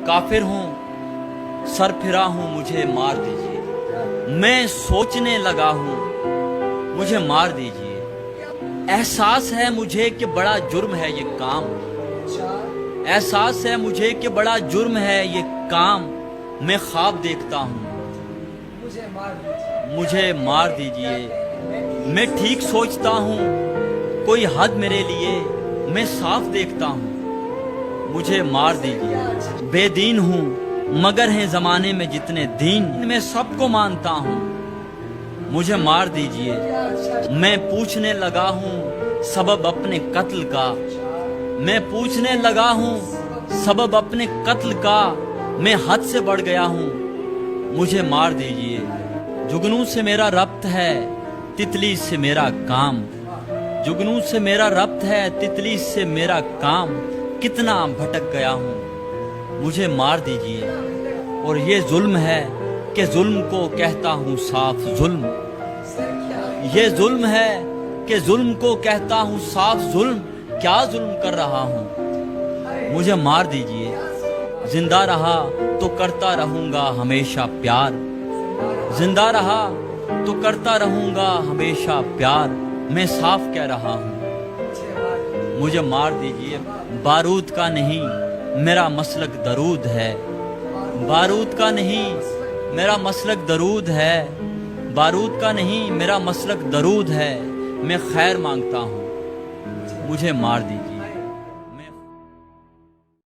काफिर हूँ, सर फिरा हूँ, मुझे मार दीजिए। मैं सोचने लगा हूँ, मुझे मार दीजिए। एहसास है मुझे कि बड़ा जुर्म है ये काम, एहसास है मुझे कि बड़ा जुर्म है ये काम। मैं ख्वाब देखता हूँ, मुझे मार दीजिए। मैं ठीक सोचता हूँ, कोई हद मेरे लिए, मैं साफ देखता हूँ, मुझे मार दीजिए। बेदीन हूँ मगर हैं ज़माने में जितने दीन, मैं सबको मानता हूँ, मुझे मार दीजिए। मैं पूछने लगा हूँ सबब अपने कत्ल का, मैं पूछने लगा हूँ सबब अपने कत्ल का। मैं हद से बढ़ गया हूँ, मुझे मार दीजिए। जुगनू से मेरा रब्त है, तितली से मेरा काम, जुगनू से मेरा रब्त है, तितली से मेरा काम। कितना भटक गया हूँ, मुझे मार दीजिए। और ये जुल्म है कि जुल्म को कहता हूँ साफ जुल्म, ये जुल्म है कि जुल्म को कहता हूँ साफ जुल्म। क्या जुल्म कर रहा हूँ, मुझे मार दीजिए। जिंदा रहा तो करता रहूँगा हमेशा प्यार, जिंदा रहा तो करता रहूँगा हमेशा प्यार। मैं साफ कह रहा हूँ, मुझे मार दीजिए। बारूद का नहीं मेरा मसलक दरूद है, बारूद का नहीं मेरा मसलक दरूद है, बारूद का नहीं मेरा मसलक दरूद है। मैं खैर मांगता हूँ, मुझे मार दीजिए।